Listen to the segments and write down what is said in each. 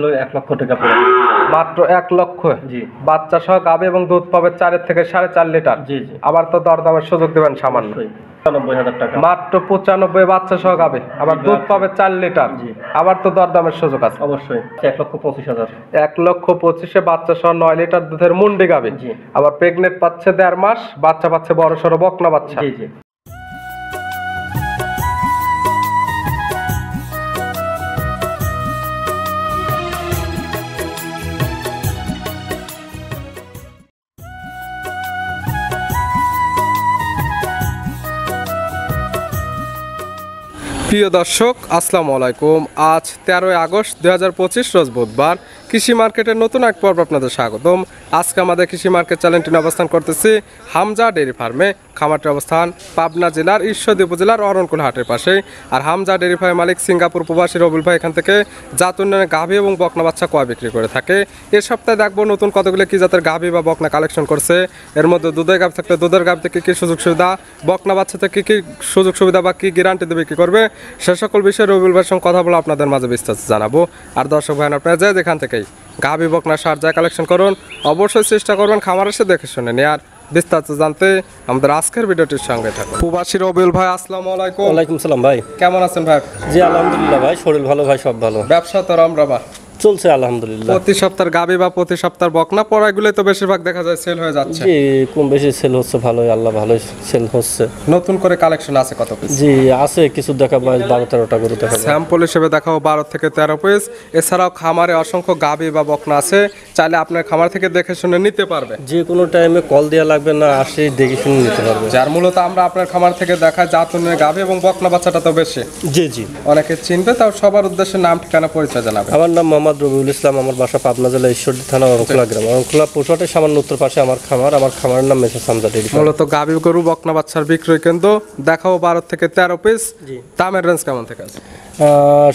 1,00,000 টাকা মাত্র 1,00,000। জি। বাচ্চা সহ গাভী এবং দুধ পাবে 4 থেকে 4.5 লিটার। জি জি। আবার তো দরদামের সুযোগ দেবেন সামান্য। 95,000 টাকা। মাত্র 95 বাচ্চা সহ গাভী, আবার দুধ পাবে 4 লিটার। জি। আবার তো দরদামের সুযোগ আছে অবশ্যই 1,25,000। 1,25,000 বাচ্চা সহ 9 লিটার দুধের মুন্ডি গাভী। জি। আবার প্রেগনেন্ট পাচ্ছে 1.5 মাস, বাচ্চা পাচ্ছে বড় সড়ো বকনা বাচ্চা। জি জি। প্রিয় দর্শক, আসসালামু আলাইকুম। আজ 13 আগস্ট 2025 রোজ বুধবার। কৃষি মার্কেটের নতুন এক পর্ব আপনাদের স্বাগতম। আজকে আমাদের কৃষি মার্কেট চ্যানেলটি অবস্থান করতেছি হামজা ডেয়ারি ফার্মে। খামারটির অবস্থান পাবনা জেলার ঈশ্বরদী উপজেলার অরণকুল হাটের পাশে। আর হামজা ডেয়ারি ফার্মের মালিক সিঙ্গাপুর প্রবাসী রবিউল ভাই এখান থেকে জাত উন্নয়নের গাভী এবং বকনা বাচ্চা ক্রয় বিক্রি করে থাকে। এ সপ্তাহে দেখবো নতুন কতগুলো কি জাতের গাভী বা বকনা কালেকশন করছে। এর মধ্যে দুধের গাভী থাকলে দুধের গাভী থেকে কী সুযোগ সুবিধা, বকনা বাচ্চা থেকে কী সুযোগ সুবিধা বা কী গ্যারান্টি দেবে কী করবে, সে সকল বিষয়ে রবিউল ভাইয়ের সঙ্গে কথা বলে আপনাদের মাঝে বিস্তারিত জানাবো। আর দর্শক ভাই, আপনারা যে যেখান থেকেই গাভী বকনা সার যা কালেকশন করুন, অবশ্যই চেষ্টা করবেন খামার এসে দেখে শুনে নিয়ে। আর বিস্তারিত জানতে আমাদের আজকের ভিডিওটির সঙ্গে থাকুন। প্রবাসী রবিউল ভাই, আসসালামু আলাইকুম। ওয়ালাইকুম সালাম ভাই। কেমন আছেন ভাই? জি আলহামদুলিল্লাহ ভাই, শরীর ভালো ভাই, সব ভালো। ব্যবসা তো রমরমা চলছে আলহামদুলিল্লাহ। প্রতি সপ্তাহের গাভী বা প্রতি সপ্তাহের বকনা পড়াগুলো তো বেশিরভাগ দেখা যায় সেল হয়ে যাচ্ছে। জি, কম বেশি সেল হচ্ছে, ভালোই আল্লাহ ভালোই সেল হচ্ছে। নতুন করে কালেকশন আছে কত পিস? জি আছে কিছু, দেখাবো 12-13টা গরু দেখাবো। স্যাম্পল হিসেবে দেখাবো 12 থেকে 13 পিস। এছাড়াও খামারে অসংখ্য গাভী বা বকনা আছে, চাইলে আপনার খামার থেকে দেখে শুনে নিতে পারবে। যে কোনো টাইমে কল দেওয়া লাগবে না, আসে দেখে শুনে নিতে পারবে। যার মূলত আমরা আপনার খামার থেকে দেখাই জাত উন্নয়নের গাভী এবং বকনা বাচ্চাটা তো বেশি। জি জি। অনেকে চিনবে, তাও সবার উদ্দেশ্যে নাম ঠিকানা পরিচয় জানাবে। আমার নাম মোহাম্মদ রবিউল ইসলাম, আমার বাসা পাবনা জেলা ঈশ্বরদী থানা অরণখোলা গ্রাম। অরণখোলা পৌষাটের সামান্য উত্তর পাশে আমার খামার। আমার খামারের নাম মেসেজ হামজা ডেয়ারি ফার্ম। মূলত গাভী গরু বকনা বাচ্চার বিক্রয় কেন্দ্র। দেখাবো 12 থেকে 13 পিস। দামের রেঞ্জ কেমন থেকে আছে?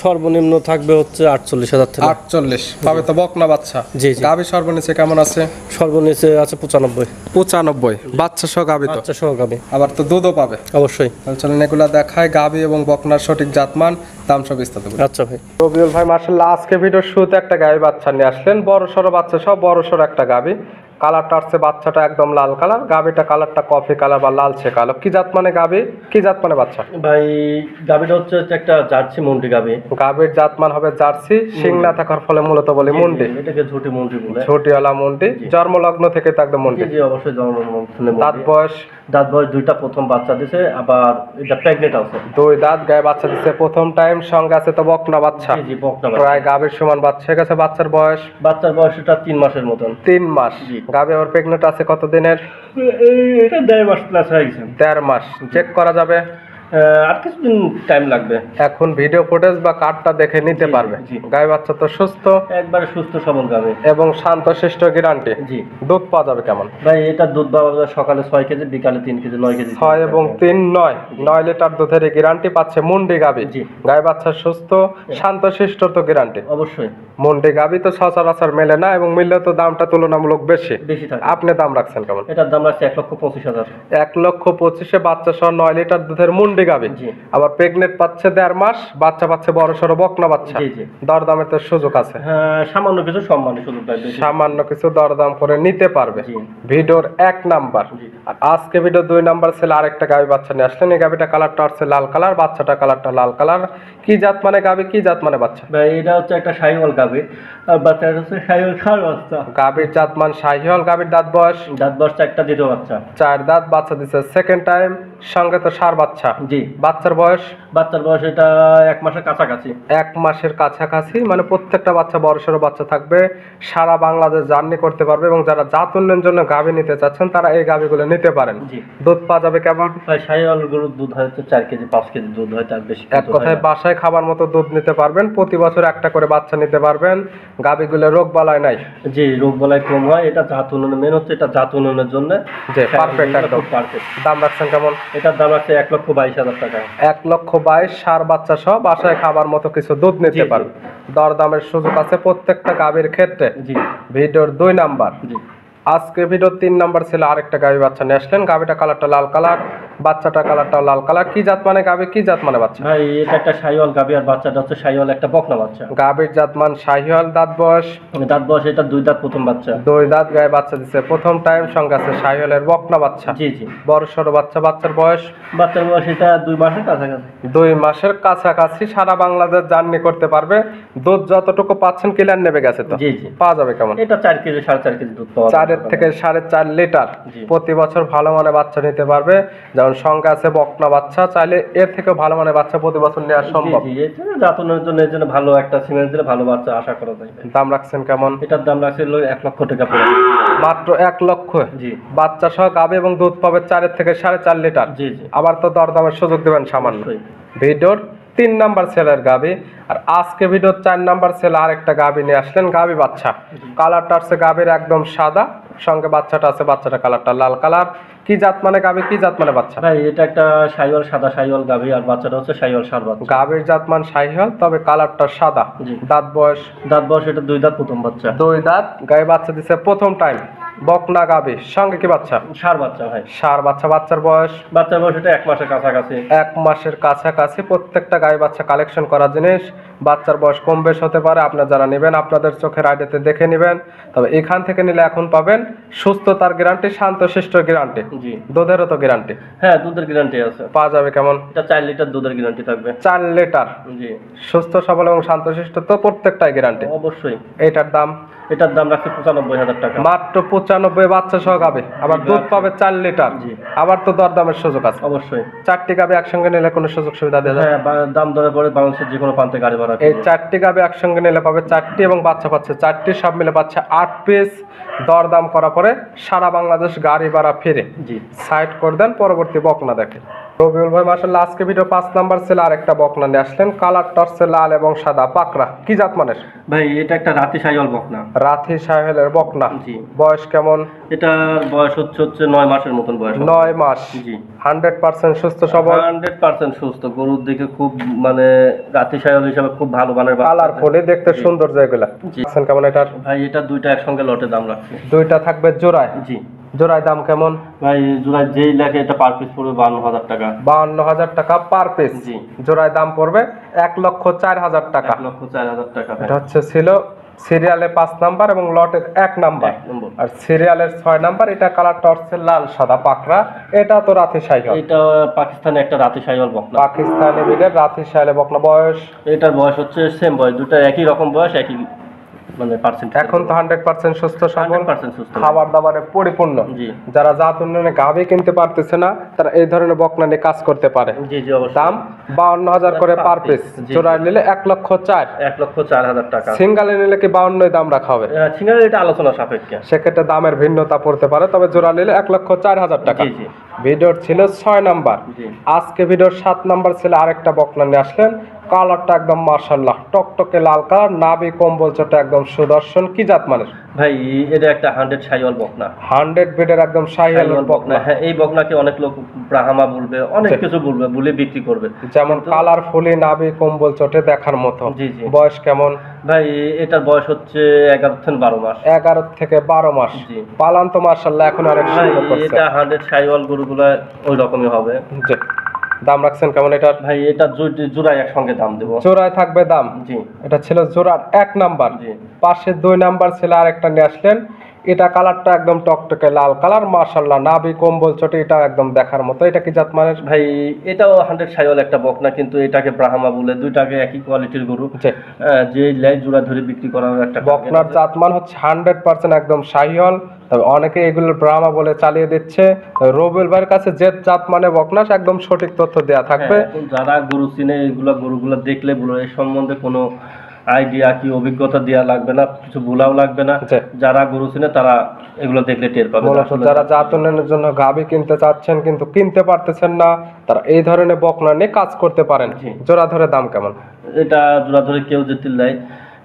সর্বনিম্ন থাকবে হচ্ছে 48,000 থেকে 48 পাবে তো বকনা বাচ্চা। জি জি। গাভী সর্বনিচে কেমন আছে? সর্বনিচে আছে 95। 95 বাচ্চা সহ গাভী তো? বাচ্চা সহ গাভী। আবার তো দুধও পাবে অবশ্যই। চলেন এগুলা দেখায় গাভী এবং বকনার সঠিক জাতমান, দাম সব বিস্তারিত বলি। আচ্ছা ভাই। রবিউল ভাই মাশাআল্লাহ আজকে ভিডিওর শুরুতে একটা গাভী বাচ্চা নিয়ে আসলেন, বড় সরো বাচ্চা সহ বড় সরো একটা গাভী। কালারটা আসছে বাচ্চাটা একদম লাল কালার, গাভীটা কালারটা কফি কালার বা লালচে কালো। কি জাত মানে গাভী, কি জাত মানে বাচ্চা? ভাই গাভীটা হচ্ছে একটা জার্সি মুন্ডি গাভী। গাভীর জাতমান হবে জার্সি, শিং না থাকার ফলে মূলত বলে মুন্ডি। এটাকে ঝুটি মুন্ডি বলে। ঝুটিওয়ালা মুন্ডি, জন্মলগ্ন থেকে তো একদম মুন্ডি। জি অবশ্যই জন্মলগ্ন। দাঁত বয়স? দাঁত বয়স দুইটা, প্রথম বাচ্চা দিছে, আবার এটা প্রেগনেন্ট আছে। 2 দাঁত, গায়ে বাচ্চা দিচ্ছে প্রথম টাইম। সঙ্গে আছে তো বকনা বাচ্চা। জি জি, বকনা বাচ্চা। প্রায় গাভীর সমান বাচ্চা হয়ে গেছে। বাচ্চার বয়স? বাচ্চার বয়স এটা 3 মাসের মতন। 3 মাস। গাভী আবার প্রেগনেন্ট আছে কত দিনের? এটা 1.5 মাস প্লাস হয়ে গেছে। 1.5 মাস। চেক করা যাবে? আর কিছুদিন টাইম লাগবে। এখন ভিডিও ফুটেজ বা কার্ডটা দেখে নিতে পারবে। গায়ে বাচ্চা তো সুস্থ, একবারে সুস্থ সবল গাভী এবং শান্তশিষ্ট গ্যারান্টি। জি। দুধ পাওয়া যাবে কেমন? ভাই এটা দুধ পাওয়া যাবে সকালে 6 কেজি, বিকালে 3 কেজি, 9 কেজি। 6 এবং 3 9 লিটার দুধের গ্যারান্টি পাচ্ছে মুন্ডি গাভী। জি। গায়ে বাচ্চা সুস্থ, শান্তশিষ্ট তো গ্যারান্টি। অবশ্যই। মুন্ডি গাভী তো সচরাচর মেলে না, এবং মিললে তো দামটা তুলনামূলক বেশি থাকে। আপনি দাম রাখছেন কেমন? এটার দাম রাখছে 1,25,000। 1,25,000 বাচ্চা সহ 9 লিটার দুধের মুন্ডি গাভী। আবার প্রেগনেন্ট পাচ্ছে 1.5 মাস, বাচ্চা পাচ্ছে বড় সড়ো বকনা বাচ্চা। দরদামের তো সুযোগ আছে? হ্যাঁ, সামান্য কিছু সম্মানের সুযোগ পাবে। সামান্য কিছু দরদাম করে নিতে পারবে। ভিডিওর 1 নাম্বার। আর আজকে ভিডিও 2 নাম্বার ছিল আরেকটা গাভী বাচ্চা নিয়ে আসলেন। এই গাভীটা কালারটা আসছে লাল কালার, বাচ্চাটা কালারটা লাল কালার। কি জাত মানে গাভী, কি জাত মানে বাচ্চা? ভাই এটা হচ্ছে একটা শাহিওয়াল গাভী, আর বাচ্চাটা হচ্ছে শাহিওয়াল ষাঁড় বাচ্চা। গাভীর জাতমান শাহিওয়াল। গাভীর দাঁত বয়স? দাঁত বয়স 4টা, দ্বিতীয় বাচ্চা। 4 দাঁত, বাচ্চা দিচ্ছে সেকেন্ড টাইম। সঙ্গে তো ষাঁড় বাচ্চা। জি। বাচ্চার বয়স? বাচ্চার বয়স এটা 1 মাসের কাছাকাছি। 1 মাসের কাছাকাছি, মানে প্রত্যেকটা বাচ্চা বড় সড়ো বাচ্চা থাকবে। সারা বাংলাদেশ জার্নি করতে পারবে, এবং যারা জাত উন্নয়নের জন্য গাভী নিতে চাচ্ছেন তারা এই গাভীগুলো নিতে পারেন। দুধ পাওয়া যাবে কেমন? ভাই শাহিওয়াল গরুর দুধ হয়তো 4 কেজি 5 কেজি দুধ হয়, তার বেশি। এক কথায় বাসায় খাবার মতো দুধ নিতে পারবেন। প্রতি বছর একটা করে বাচ্চা নিতে পারবেন। গাভীগুলো রোগ বালাই নাই। জি, রোগ বালাই কম হয়। এটা জাত উন্নয়নের মেন হচ্ছে, এটা জাত উন্নয়নের জন্য যে পারফেক্ট, একদম পারফেক্ট। দাম রাখছেন কেমন? এটার দাম আছে 1,22,000 টাকা। 1,22,000 ষাঁড় বাচ্চা সহ বাসায় খাবার মতো কিছু দুধ নিতে পারবে। দরদামের সুযোগ আছে প্রত্যেকটা গাভীর ক্ষেত্রে। জি। ভিডিওর 2 নাম্বার। জি। আজকে ভিডিও 3 নাম্বার ছিল আরেকটা গাভী বাচ্চা নিয়ে আসলেন। গাভীটা কালারটা লাল কালার, বাচ্চাটা কালারটাও লাল কালার। কি জাত মানে গাভী, কি জাত মানে বাচ্চা? ভাই এটা একটা শাহিওয়াল গাভী আর বাচ্চাটা হচ্ছে শাহিওয়াল একটা বকনা বাচ্চা। গাভীর জাত মান শাহিওয়াল, দাঁত বয়স দাঁত বয়স এটা 2 দাঁত প্রথম বাচ্চা। 2 দাঁত, গায়ে বাচ্চা দিচ্ছে প্রথম টাইম, সঙ্গে আছে শাহিওয়ালের বকনা বাচ্চা। জি জি। বড় সড়ো বাচ্চা। বাচ্চার বয়স? বাচ্চার বয়স এটা 2 মাসের কাছাকাছি। 2 মাসের কাছাকাছি। সারা বাংলাদেশ জার্নি করতে পারবে। দুধ যতটুকু পাচ্ছেন ক্লিয়ার নেবে গেছে তো? জি জি। পাওয়া যাবে কেমন? এটা 4 কেজি 4.5 কেজি দুধ পাওয়া যাবে। 4 থেকে 4.5 লিটার জি। প্রতি বছর ভালো মানের বাচ্চা নিতে পারবে। যেমন সঙ্গে আছে বকনা বাচ্চা, চাইলে এর থেকে ভালো মানের বাচ্চা প্রতি বছর নেওয়া সম্ভব। জি জি। এটা জাতনের জন্য এর জন্য ভালো একটা সিমেন্ট দিলে ভালো বাচ্চা আশা করা যায়। দাম রাখছেন কেমন? এটার দাম রাখছে 1 লক্ষ টাকা পড়ে। মাত্র 1 লক্ষ? জি। বাচ্চা সহ গাভী এবং দুধ পাবে 4 থেকে 4.5 লিটার। জি জি। আবার তো দরদামের সুযোগ দেবেন সামান্য। অবশ্যই। ভিডিওর 3 নাম্বার সেলের গাভী, আর আজকে ভিডিওর 4 নাম্বার সেলে আরেকটা গাভী নিয়ে আসলেন। গাভী বাচ্চা, কালারটা আছে গাভীর একদম সাদা, সঙ্গে বাচ্চাটা আছে, বাচ্চাটা কালারটা লাল কালার। কি জাত মানে গাভী, কি জাত মানে বাচ্চা? ভাই এটা একটা শাহিওয়াল সাদা শাহিওয়াল গাভী আর বাচ্চাটা হচ্ছে শাহিওয়াল ষাঁড় বাচ্চা। গাভীর জাত মান শাহিওয়াল, তবে কালারটা সাদা। জি। দাঁত বয়স? দাঁত বয়স এটা 2 দাঁত প্রথম বাচ্চা। 2 দাঁত, গায়ে বাচ্চা দিছে প্রথম টাইম। বকনা গাভী, সঙ্গে কি বাচ্চা? ষাঁড় বাচ্চা ভাই। ষাঁড় বাচ্চা। বাচ্চার বয়স? বাচ্চার বয়স এটা 1 মাসের কাছাকাছি। 1 মাসের কাছাকাছি। প্রত্যেকটা গায়ে বাচ্চা কালেকশন করা জিনিস। বাচ্চার বয়স কম বেশ হতে পারে, আপনারা যারা নেবেন আপনাদের চোখের আইডিতে দেখে নেবেন। তবে এখান থেকে নিলে এখন পাবেন সুস্থতার গ্যারান্টি, শান্তশিষ্টর গ্যারান্টি, জি। দুধেরও তো গ্যারান্টি। হ্যাঁ দুধের গ্যারান্টি আছে। পাওয়া যাবে কেমন? এটা 4 লিটার দুধের গ্যারান্টি থাকবে। 4 লিটার। জি। সুস্থ সবল এবং শান্তশিষ্ট তো প্রত্যেকটাই গ্যারান্টি। অবশ্যই। এটার দাম? এটার দাম রাখছে 95,000 টাকা। মাত্র 95। বাচ্চা সহ গাবে, আবার দুধ পাবে 4 লিটার। জি। আবার তো দরদামের সুযোগ আছে। অবশ্যই। 4টি গাবে একসঙ্গে নিলে কোনো সুযোগ সুবিধা দেওয়া যাবে? হ্যাঁ দাম দরে পড়ে বাংলাদেশের যে কোনো প্রান্তে গাড়ি ভাড়া। এই 4টি গাবে একসঙ্গে নিলে পাবে 4টি এবং বাচ্চা পাচ্ছে 4টি, সব মিলে পাচ্ছে 8 পিস। দরদাম করা পরে সারা বাংলাদেশ গাড়ি ভাড়া ফিরে। জি। সাইড করে দেন, পরবর্তী বকনা দেখে। রবিউল ভাই মাশাআল্লাহ আজকে ভিডিও 5 নাম্বার সেল আরেকটা বকনা নিয়ে আসলেন। কালারটা হচ্ছে লাল এবং সাদা পাকড়া। কি জাত মানের? ভাই এটা একটা রাতি শাহিওয়াল বকনা। রাথি সাহেলের বকনা। জি। বয়স কেমন? এটার বয়স হচ্ছে 9 মাসের মতন বয়স। 9 মাস। জি। 100% সুস্থ সবল। 100% সুস্থ। গরুর দিকে খুব মানে রাতি শাহিওয়াল হিসাবে খুব ভালো মানের বাচ্চা। কালারফুলি দেখতে সুন্দর যেগুলা। জি। আছেন কেমন এটার? ভাই এটা দুইটা একসঙ্গে লটে দাম রাখছে। দুইটা থাকবে জোড়ায়। জি। জোড়ায় দাম কেমন? ভাই জোড়ায় যেই লাগে এটা পার পিস পড়বে 52,000 টাকা। 52,000 টাকা পার পিস। জি। জোড়ায় দাম পড়বে 1,04,000 টাকা। 1,04,000 টাকা। এটা হচ্ছে ছিল সিরিয়ালে 5 নাম্বার এবং লটের 1 নাম্বার। 1 নম্বর। আর সিরিয়ালের 6 নাম্বার। এটা কালারটা হচ্ছে লাল সাদা পাকড়া। এটা তো রাথি শাহিওয়াল। এটা পাকিস্তানে একটা রাতি শাহিওয়াল বকনা। পাকিস্তানি বিলের রাথি শাহিওয়াল বকনা। বয়স? এটার বয়স হচ্ছে সেম বয়স, দুটো একই রকম বয়স, একই মানে পার্সেন্ট। এখন তো 100% সুস্থ সবল, 100% সুস্থ। খাবার দাবারে পরিপূর্ণ। জি। যারা জাত উন্নয়নে গাভী কিনতে পারতেছে না তারা এই ধরনের বকনা নিয়ে কাজ করতে পারে। জি জি অবশ্যই। দাম 52,000 করে পার পিস। জি। জোড়ায় নিলে 1,04,000। 1,04,000 টাকা। সিঙ্গালে নিলে কি 52 দাম রাখা হবে? সিঙ্গারে এটা আলোচনা সাপেক্ষে। সেক্ষেত্রে দামের ভিন্নতা পড়তে পারে, তবে জোড়া নিলে 1,04,000 টাকা। জি জি। ভিডিওর ছিল 6 নাম্বার। জি। আজকে ভিডিওর 7 নাম্বার ছিল আরেকটা বকনা নিয়ে আসলেন। কালারটা একদম মাশাআল্লাহ টকটকে লাল কালার, নাভি কম্বল চটা একদম সুদর্শন। কি জাত মানের? ভাই এটা একটা 100 শাহিওয়াল বকনা। 100 বিটের একদম শাহিওয়াল বকনা। হ্যাঁ এই বকনাকে অনেক লোক ব্রাহ্মা বলবে, অনেক কিছু বলবে, বলে বিক্রি করবে। যেমন কালারফুলি, নাভি কম্বল চটে দেখার মতো। জি জি। বয়স কেমন? ভাই এটার বয়স হচ্ছে 11 থেকে 12 মাস। 11 থেকে 12 মাস। জি। পালান তো মাশাআল্লাহ এখন অনেক ভাই সুন্দর করছে। এটা 100 শাহিওয়াল গরুগুলা ওই রকমই হবে। জি। দাম রাখছেন কেমন এটার? ভাই এটা জোড়ায় একসঙ্গে দাম দেবো। জোড়ায় থাকবে দাম। জি। এটা ছিল জোড়ার 1 নাম্বার। জি। পাশে 2 নাম্বার ছিল আরেকটা নিয়ে আসলেন। এটা কালারটা একদম টকটকে লাল কালার মাশাআল্লাহ, নাভি কম্বল চটে এটা একদম দেখার মতো। এটা কি জাত মানের? ভাই এটাও 100 শাহিওয়াল একটা বকনা, কিন্তু এটাকে ব্রাহ্মা বলে। দুইটাকে একই কোয়ালিটির গরু। জি। যে লাই জোড়া ধরে বিক্রি করার একটা বকনার জাতমান হচ্ছে 100% একদম শাহিওয়াল। তবে অনেকে এগুলো ব্রাহ্মা বলে চালিয়ে দিচ্ছে। রবিউল ভাইয়ের কাছে যে জাত মানে বকনা একদম সঠিক তথ্য দেয়া থাকবে। এখন যারা গরু চিনে গরুগুলো দেখলে বলো এই সম্বন্ধে কোনো আইডিয়া কি অভিজ্ঞতা দেওয়া লাগবে না, কিছু ভুলাও লাগবে না। জি। যারা গরু চিনে তারা এগুলো দেখলে টের পাবে। মূলত যারা জাত উন্নয়নের জন্য গাভী কিনতে চাচ্ছেন কিন্তু কিনতে পারতেছেন না, তারা এই ধরনের বকনা নিয়ে কাজ করতে পারেন। জি। জোড়া ধরে দাম কেমন? এটা জোড়া ধরে কেউ যদি নেয়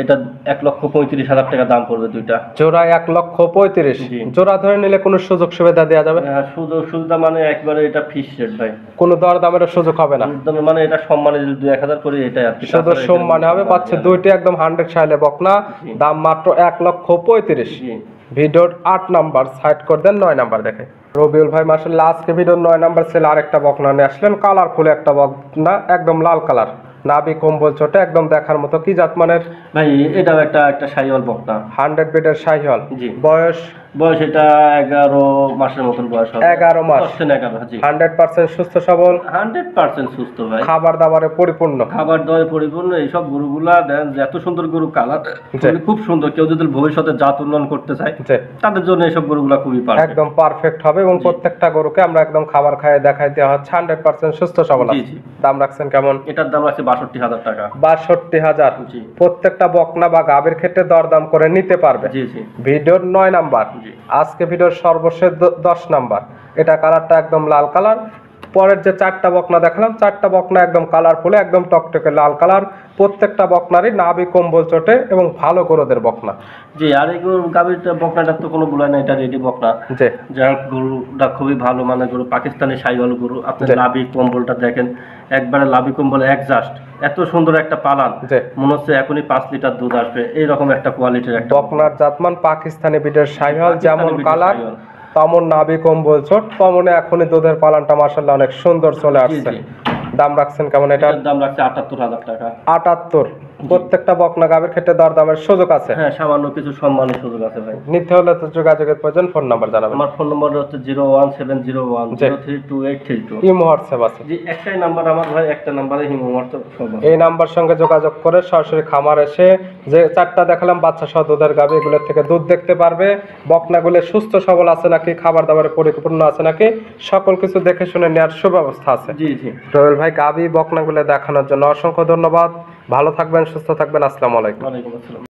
এটা 1,35,000 টাকা দাম পড়বে দুইটা। জোড়া 1,35,000। জি। জোড়া ধরে নিলে কোনো সুযোগ সুবিধা দেওয়া যাবে? সুযোগ সুবিধা মানে একবারে এটা ফিক্স রেট ভাই। কোনো দরদামের সুযোগ হবে না? একদম মানে এটা সম্মানে যদি 2-1,000 করে এটাই আর কি। শুধু সম্মানে হবে। পাচ্ছে দুইটি একদম 100 শাইলে বকনা। জি। দাম মাত্র 1,35,000। জি। ভিডিওর 8 নাম্বার সাইড করে দেন, 9 নাম্বার দেখে। রবিউল ভাই মাশাআল্লাহ আজকে ভিডিওর 9 নাম্বার ছেলে আরেকটা বকনা নিয়ে আসলেন, কালারফুল একটা বকনা, একদম লাল কালার, নাভি কম্বল ছোটে, একদম দেখার মতো। কি জাত মানের ভাই? এটাও একটা শাহিওয়াল বকনা, 100 বিটের শাহিওয়াল। জি। বয়স এটা 11 মাসের মতন বয়স হবে। 11 মাস। 11, জি। 100% সুস্থ সবল, 100% সুস্থ ভাই। খাবার দাবারে পরিপূর্ণ, খাবার দাবারে পরিপূর্ণ। এইসব গরুগুলা দেন যে এত সুন্দর গরু, কালার জি। খুব সুন্দর। কেউ যদি ভবিষ্যতে জাত উন্নয়ন করতে চায় জি, তাদের জন্য এইসব গরুগুলা খুবই পারফেক্ট, একদম পারফেক্ট হবে। এবং প্রত্যেকটা গরুকে আমরা একদম খাবার খাইয়ে দেখাই দেওয়া হচ্ছে, 100% সুস্থ সবল জি, আছে। জি। দাম রাখছেন কেমন? এটার দাম আছে 62,000 টাকা। 62,000। জি। প্রত্যেকটা বকনা বা গাভীর ক্ষেত্রে দরদাম করে নিতে পারবে। জি, জি। ভিডিওর 9 নাম্বার। জি। আজকে ভিডিওর সর্বশেষ 10 নাম্বার। এটা কালারটা একদম লাল কালার। পরের যে 4টা বকনা দেখালাম, 4টা বকনা একদম কালারফুল, একদম টকটকে লাল কালার। প্রত্যেকটা বকনারই নাভি কম্বল চটে এবং ভালো গরুদের বকনা। জি। আর এই গরু গাভীর বকনাটার তো কোনো বলা নাই, এটা রেডি বকনা। জি, যাই হোক, গরুটা খুবই ভালো মানে গরু, পাকিস্তানি শাহিওয়াল গরু। আপনি জি। লাভি কম্বলটা দেখেন, একবারে লাভি কম্বল একজাস্ট, এত সুন্দর একটা পালান, জি। মনে হচ্ছে এখনই 5 লিটার দুধ আসবে, এইরকম একটা কোয়ালিটির একটা বকনার জাতমান পাকিস্তানি বিটের শাহিওয়াল, যেমন পাকিস্তানি বিটের কালার শাহিওয়াল। তেমন নাভি কম্বল চট, তেমনই এখনই দুধের পালানটা মাশাআল্লাহ অনেক সুন্দর চলে আসছে। জি। দাম রাখছেন কেমন এটা? এটার দাম রাখছে 78,000 টাকা। 78। প্রত্যেকটা বকনা গাভীর ক্ষেত্রে দরদামের সুযোগ আছে। হ্যাঁ, সামান্য কিছু সম্মানের সুযোগ আছে ভাই। নিতে হলে তো যোগাযোগের প্রয়োজন, ফোন নাম্বার জানাবেন। আমার ফোন নম্বর হচ্ছে 01701032832। ইমো হোয়াটসঅ্যাপ আছে। জি, একটাই নাম্বার আমার ভাই, একটা নাম্বারে হিমো হোয়াটসঅ্যাপ সব আছে। এই নাম্বার সঙ্গে যোগাযোগ করে সরাসরি খামার এসে যে 4টা দেখালাম বাচ্চা সহ দুধের গাভী, এগুলোর থেকে দুধ দেখতে পারবে। বকনাগুলো সুস্থ সবল আছে নাকি, খাবার দাবারে পরিপূর্ণ আছে নাকি, সকল কিছু দেখে শুনে নেওয়ার সুব্যবস্থা আছে। জি, জি। রবিউল ভাই গাভী বকনাগুলো দেখানোর জন্য অসংখ্য ধন্যবাদ। ভালো থাকবেন, সুস্থ থাকবেন। আসসালামু আলাইকুম। ওয়ালাইকুম আসসালাম।